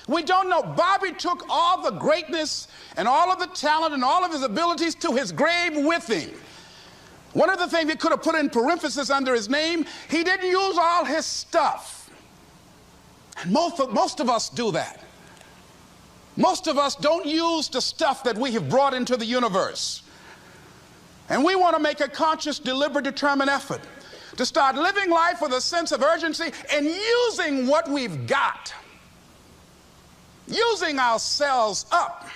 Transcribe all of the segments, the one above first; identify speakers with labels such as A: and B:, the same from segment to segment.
A: We don't know. Bobby took all the greatness and all of the talent and all of his abilities to his grave with him. One of the things he could have put in parentheses under his name, he didn't use all his stuff. And most of us do that. Most of us don't use the stuff that we have brought into the universe. And we want to make a conscious, deliberate, determined effort to start living life with a sense of urgency and using what we've got. Using ourselves up.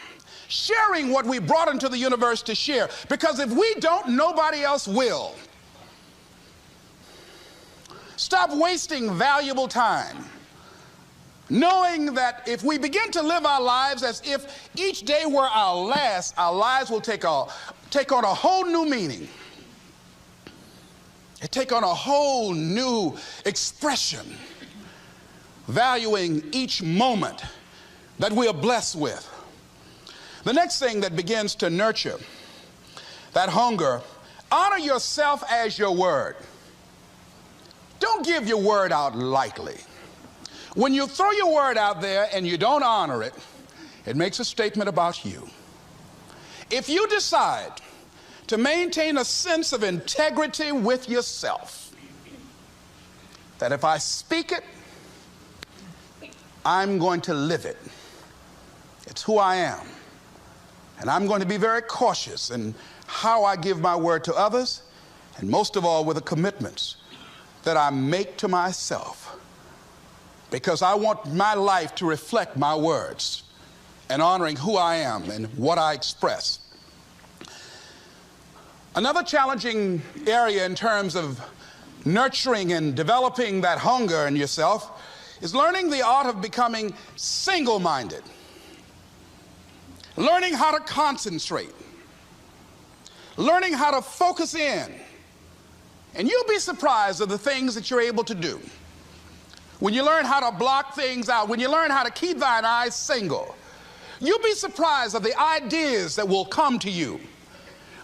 A: Sharing what we brought into the universe to share. Because if we don't, nobody else will. Stop wasting valuable time. Knowing that if we begin to live our lives as if each day were our last, our lives will take on a whole new meaning. It take on a whole new expression. Valuing each moment that we are blessed with. The next thing that begins to nurture that hunger, honor yourself as your word. Don't give your word out lightly. When you throw your word out there and you don't honor it, it makes a statement about you. If you decide to maintain a sense of integrity with yourself, that if I speak it, I'm going to live it. It's who I am. And I'm going to be very cautious in how I give my word to others, and most of all with the commitments that I make to myself, because I want my life to reflect my words and honoring who I am and what I express. Another challenging area in terms of nurturing and developing that hunger in yourself is learning the art of becoming single-minded. Learning how to concentrate. Learning how to focus in. And you'll be surprised at the things that you're able to do. When you learn how to block things out, when you learn how to keep thine eyes single, you'll be surprised at the ideas that will come to you,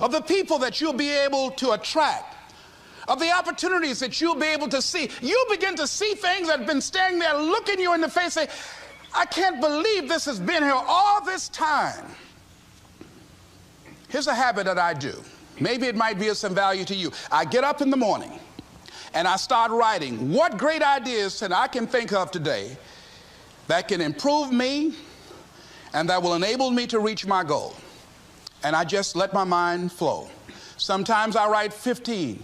A: of the people that you'll be able to attract, of the opportunities that you'll be able to see. You'll begin to see things that have been standing there looking you in the face, say, I can't believe this has been here all this time. Here's a habit that I do. Maybe it might be of some value to you. I get up in the morning and I start writing what great ideas that I can think of today that can improve me and that will enable me to reach my goal. And I just let my mind flow. Sometimes I write 15,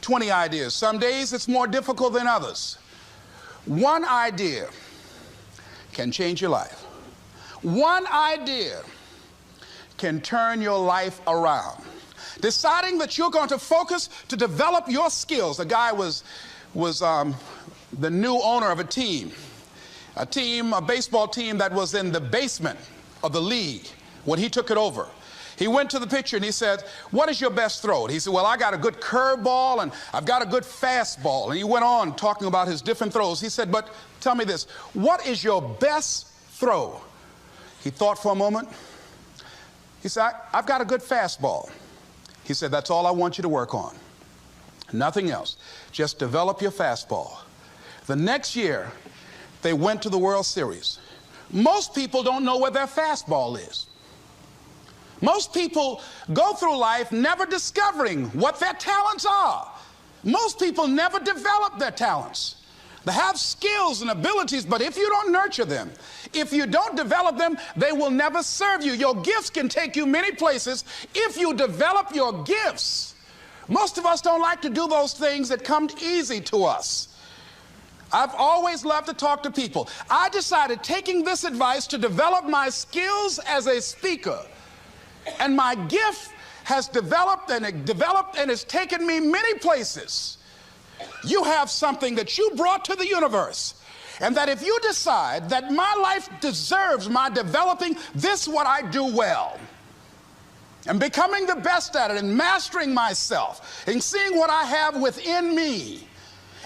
A: 20 ideas. Some days it's more difficult than others. One idea can change your life. One idea can turn your life around. Deciding that you're going to focus to develop your skills. The guy was the new owner of a baseball team that was in the basement of the league when he took it over. He went to the pitcher and he said, what is your best throw? And he said, well, I got a good curveball and I've got a good fastball. And he went on talking about his different throws. He said, but tell me this, what is your best throw? He thought for a moment. He said, I've got a good fastball. He said, that's all I want you to work on. Nothing else. Just develop your fastball. The next year, they went to the World Series. Most people don't know where their fastball is. Most people go through life never discovering what their talents are. Most people never develop their talents. They have skills and abilities, but if you don't nurture them, if you don't develop them, they will never serve you. Your gifts can take you many places if you develop your gifts. Most of us don't like to do those things that come easy to us. I've always loved to talk to people. I decided, taking this advice, to develop my skills as a speaker. And my gift has developed and it's taken me many places. You have something that you brought to the universe. And that if you decide that my life deserves my developing this, what I do well, and becoming the best at it and mastering myself and seeing what I have within me,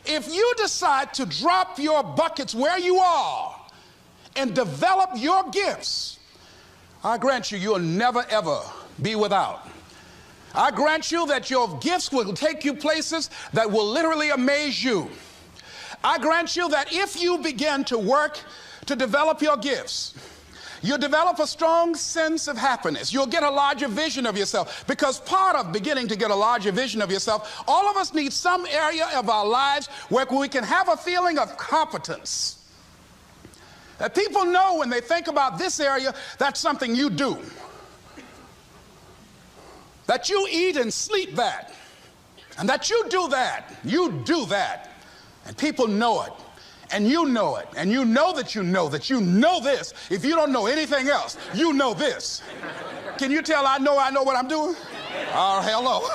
A: if you decide to drop your buckets where you are and develop your gifts, I grant you, you'll never ever be without. I grant you that your gifts will take you places that will literally amaze you. I grant you that if you begin to work to develop your gifts. You'll develop a strong sense of happiness. You'll get a larger vision of yourself, because part of beginning to get a larger vision of yourself, all of us need some area of our lives where we can have a feeling of competence. That people know when they think about this area, that's something you do. That you eat and sleep that. And that you do that. You do that. And people know it. And you know it, and you know that you know this. If you don't know anything else, you know this. Can you tell I know what I'm doing? Oh, hell no.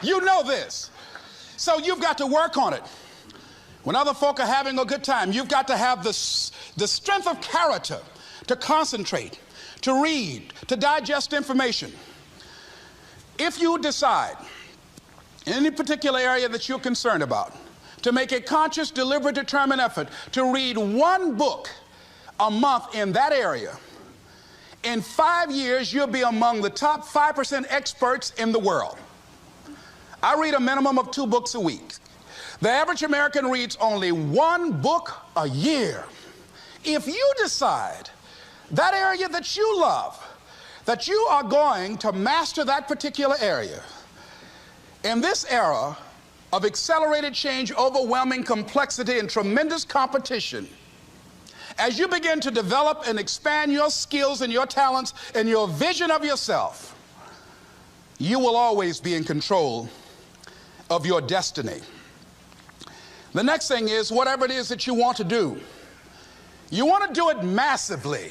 A: You know this. So you've got to work on it. When other folk are having a good time, you've got to have the strength of character to concentrate, to read, to digest information. If you decide in any particular area that you're concerned about, to make a conscious, deliberate, determined effort to read one book a month in that area, in 5 years, you'll be among the top 5% experts in the world. I read a minimum of 2 books a week. The average American reads only 1 book a year. If you decide that area that you love, that you are going to master that particular area, in this era of accelerated change, overwhelming complexity, and tremendous competition, as you begin to develop and expand your skills and your talents and your vision of yourself, you will always be in control of your destiny. The next thing is, whatever it is that you want to do, you want to do it massively.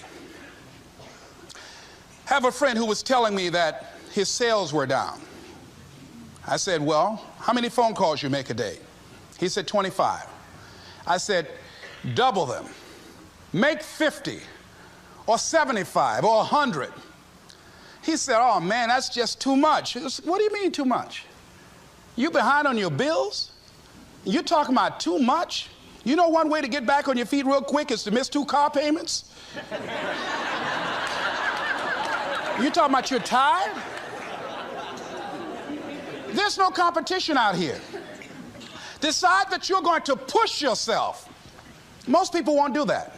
A: I have a friend who was telling me that his sales were down. I said, well, how many phone calls you make a day? He said, 25. I said, double them. Make 50 or 75 or 100. He said, oh man, that's just too much. I said, what do you mean too much? You behind on your bills? You talking about too much? You know one way to get back on your feet real quick is to miss 2 car payments? You talking about you're tired? There's no competition out here. Decide that you're going to push yourself. Most people won't do that.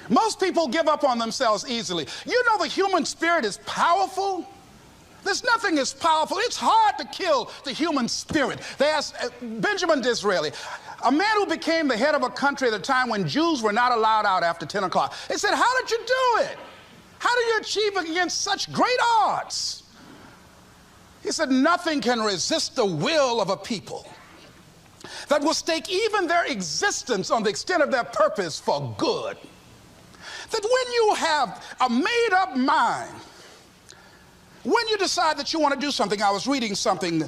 A: Most people give up on themselves easily. You know the human spirit is powerful. There's nothing as powerful. It's hard to kill the human spirit. They asked Benjamin Disraeli, a man who became the head of a country at a time when Jews were not allowed out after 10 o'clock. They said, how did you do it? How did you achieve it against such great odds? He said, nothing can resist the will of a people that will stake even their existence on the extent of their purpose for good. That when you have a made-up mind, when you decide that you want to do something, I was reading something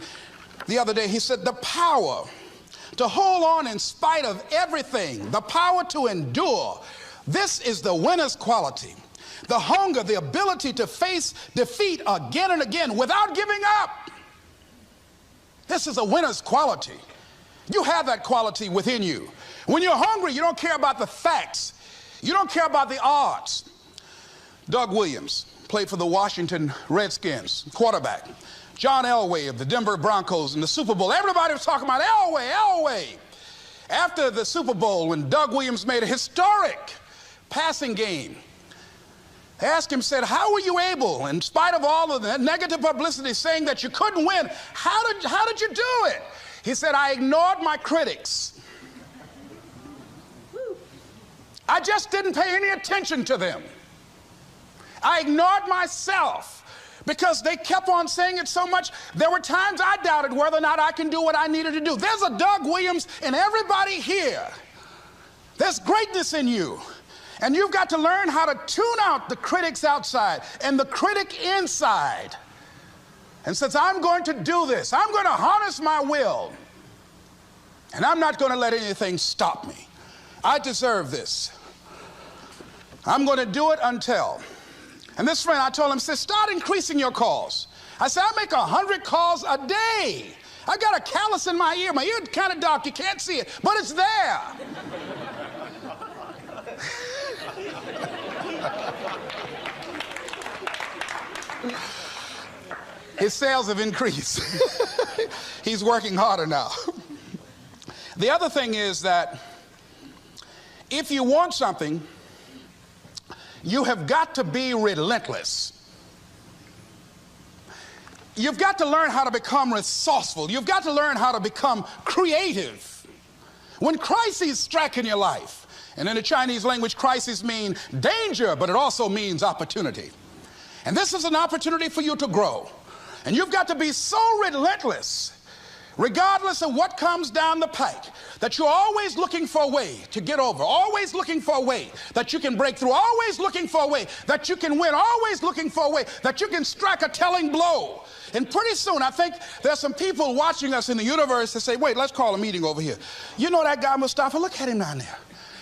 A: the other day, he said, the power to hold on in spite of everything, the power to endure, this is the winner's quality. The hunger, the ability to face defeat again and again without giving up. This is a winner's quality. You have that quality within you. When you're hungry, you don't care about the facts. You don't care about the odds. Doug Williams played for the Washington Redskins, quarterback. John Elway of the Denver Broncos in the Super Bowl. Everybody was talking about Elway. After the Super Bowl, when Doug Williams made a historic passing game, they asked him, said, how were you able, in spite of all of the negative publicity saying that you couldn't win, how did you do it? He said, I ignored my critics. I just didn't pay any attention to them. I ignored myself because they kept on saying it so much. There were times I doubted whether or not I can do what I needed to do. There's a Doug Williams in everybody here. There's greatness in you. And you've got to learn how to tune out the critics outside and the critic inside. And since I'm going to do this, I'm going to harness my will. And I'm not going to let anything stop me. I deserve this. I'm going to do it until. And this friend, I told him, said, start increasing your calls. I said, I make 100 calls a day. I've got a callus in my ear. My ear kind of dark. You can't see it, but it's there. His sales have increased. He's working harder now. The other thing is that if you want something, you have got to be relentless. You've got to learn how to become resourceful. You've got to learn how to become creative. When crises strike in your life, and in the Chinese language, crises mean danger, but it also means opportunity. And this is an opportunity for you to grow. And you've got to be so relentless, regardless of what comes down the pike, that you're always looking for a way to get over, always looking for a way that you can break through, always looking for a way that you can win, always looking for a way that you can strike a telling blow. And pretty soon, I think there's some people watching us in the universe that say, wait, let's call a meeting over here. You know that guy Mustafa? Look at him down there.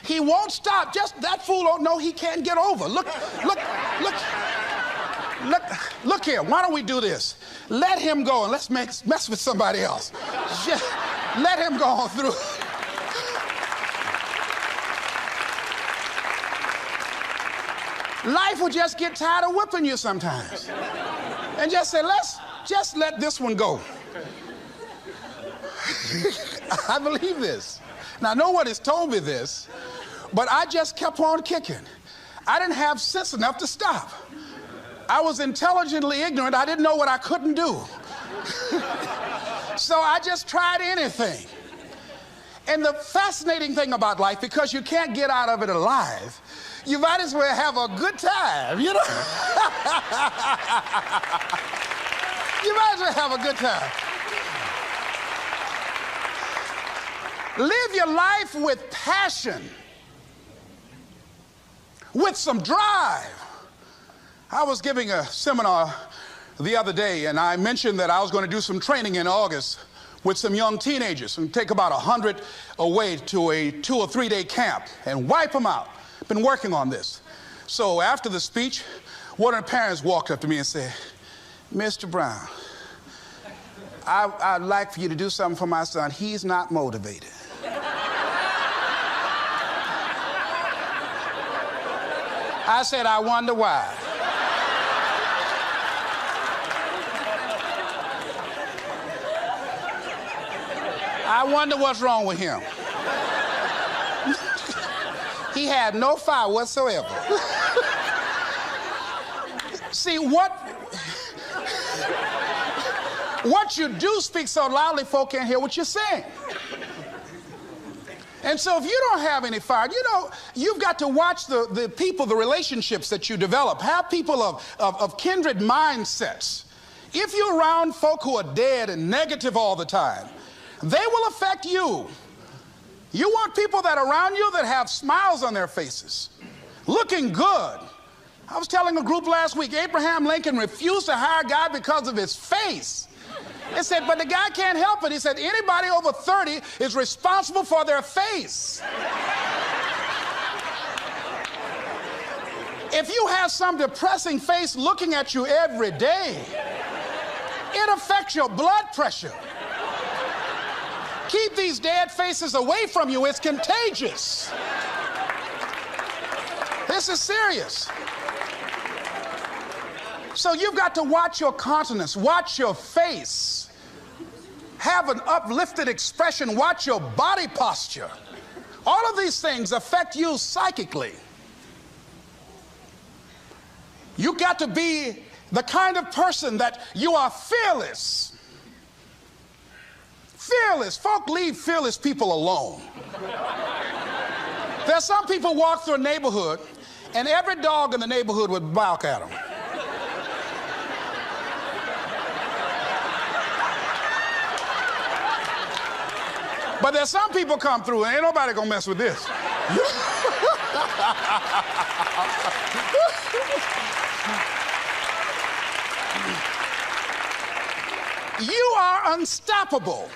A: He won't stop. Just that fool don't know he can't get over. Look here. Why don't we do this? Let him go and let's mess with somebody else. Just let him go on through. Life will just get tired of whipping you sometimes. And just say, let's just let this one go. I believe this. Now, no one has told me this, but I just kept on kicking. I didn't have sense enough to stop. I was intelligently ignorant. I didn't know what I couldn't do. So I just tried anything. And the fascinating thing about life, because you can't get out of it alive, you might as well have a good time, you know? You might as well have a good time. Live your life with passion, with some drive. I was giving a seminar the other day, and I mentioned that I was going to do some training in August with some young teenagers and take about 100 away to a 2 or 3 day camp and wipe them out. Been working on this. So after the speech, one of the parents walked up to me and said, Mr. Brown, I'd like for you to do something for my son. He's not motivated. I said, I wonder why. I wonder what's wrong with him. He had no fire whatsoever. See, what you do speak so loudly, folk can't hear what you're saying. And so if you don't have any fire, you know, you've got to watch the people, the relationships that you develop. Have people of kindred mindsets. If you're around folk who are dead and negative all the time, they will affect you. You want people that are around you that have smiles on their faces, looking good. I was telling a group last week, Abraham Lincoln refused to hire a guy because of his face. They said, but the guy can't help it. He said, anybody over 30 is responsible for their face. If you have some depressing face looking at you every day, it affects your blood pressure. Keep these dead faces away from you. It's contagious. This is serious. So you've got to watch your countenance, watch your face, have an uplifted expression, watch your body posture. All of these things affect you psychically. You've got to be the kind of person that you are fearless. Fearless. Folk leave fearless people alone. There's some people walk through a neighborhood and every dog in the neighborhood would bark at them. But there's some people come through and ain't nobody gonna mess with this. You are unstoppable.